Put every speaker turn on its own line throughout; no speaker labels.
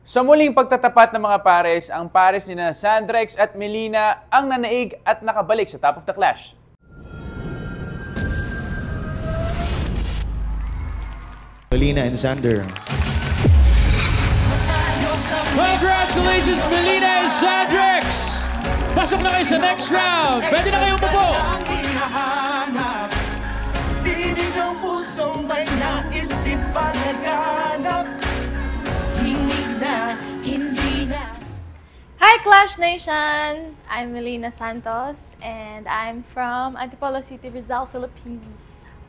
Sa muling pagtatapat ng mga pares, ang pares ni Sandrex at Melina ang nanaig at nakabalik sa Top of the Clash.
Melina and Sander.
Congratulations, Melina and Sandrex! Pasok na kayo sa next round. Pwede na kayo umupo.
Tinig ng pusong may naisip panaganap. Hindi na.
Hi Clash Nation! I'm Melina Santos and I'm from Antipolo City, Rizal, Philippines.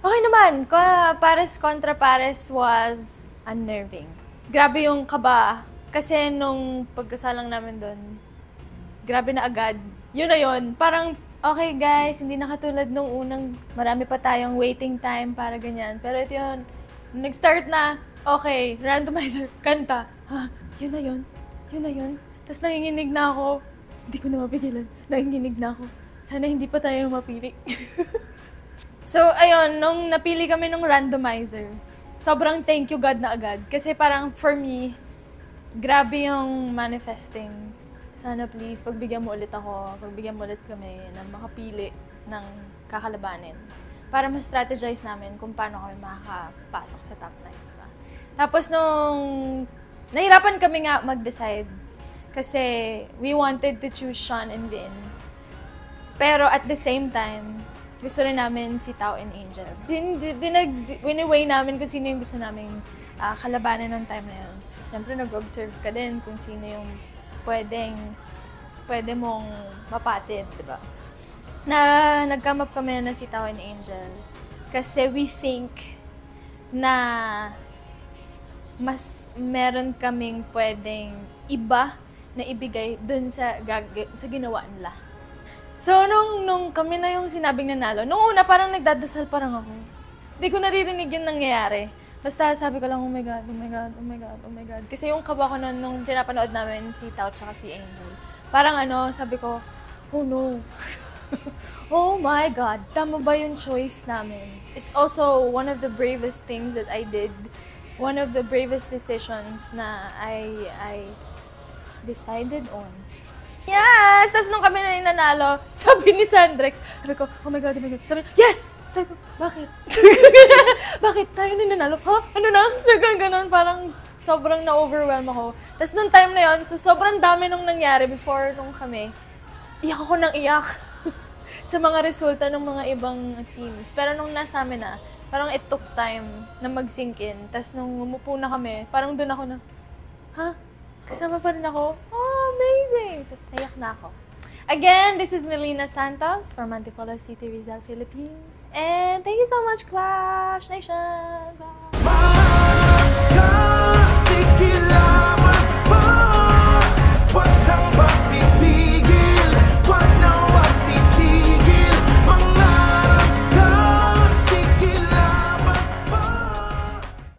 Okay naman, pares kontra pares was unnerving. Grabe yung kaba. Kasi nung pagkasalang namin doon, grabe na agad. Yun na yun. Parang, okay guys, hindi na katulad nung unang marami pa tayong waiting time para ganyan. Pero ito yun, nag-start na, okay, randomizer, kanta. Ha, yun na yun. Yun na yun. Tapos nanginginig na ako. Hindi ko na mapigilan. Nanginginig na ako. Sana hindi pa tayo mapili. So, ayun, nung napili kami ng randomizer, sobrang thank you God na agad. Kasi parang for me, grabe yung manifesting. Sana please, pagbigyan mo ulit ako, pagbigyan mo ulit kami na makapili ng kakalabanin. Para ma-strategize namin kung paano kami makakapasok sa top 9. Diba? Tapos nung nahirapan kami nga mag-decide kasi we wanted to choose Sean and Vin. Pero at the same time, gusto rin namin si Tao and Angel. Wini-weigh namin kung sino yung gusto namin kalabanin ng time na yun. Siyempre, nag-observe ka din kung sino yung pwede mong mapatid, di ba? Nag-come up kami na si Tao and Angel. Kasi we think na mas meron kaming pwedeng iba na ibigay dun sa ginawa nila. So, nung kami na yung sinabing nanalo, nung una parang nagdadasal parang ako. Hindi ko naririnig yung nangyayari. Basta sabi ko lang, oh my God, oh my God, oh my God, oh my God. Kasi yung kaba ko nun, nung pinapanood namin si Tao tsaka si Angel, parang sabi ko, oh no. Oh my God, tama ba yung choice namin? It's also one of the bravest things that I did. One of the bravest decisions na I decided on. Yes! Tapos nung kami na yung nanalo, sabi ni Sandrex, sabi ko, oh my God, oh my God. Sabi, yes! Sabi ko, bakit? Bakit? Tayo na nanalo? Ha? Ano na? Ganun, parang sobrang na-overwhelm ako. Tapos nung time na yun, so sobrang dami nung nangyari before nung kami. Iyak ako ng iyak sa mga resulta ng mga ibang teams. Pero nung nasa amin na, parang it took time na mag-sink in. Tapos nung umupo na kami, parang doon ako na, ha? Kasama pa rin ako? Oh, amazing! Tapos naiyak na ako. Again, this is Melina Santos from Antipolo City, Rizal, Philippines. And thank you so much, Clash Nation! Bye!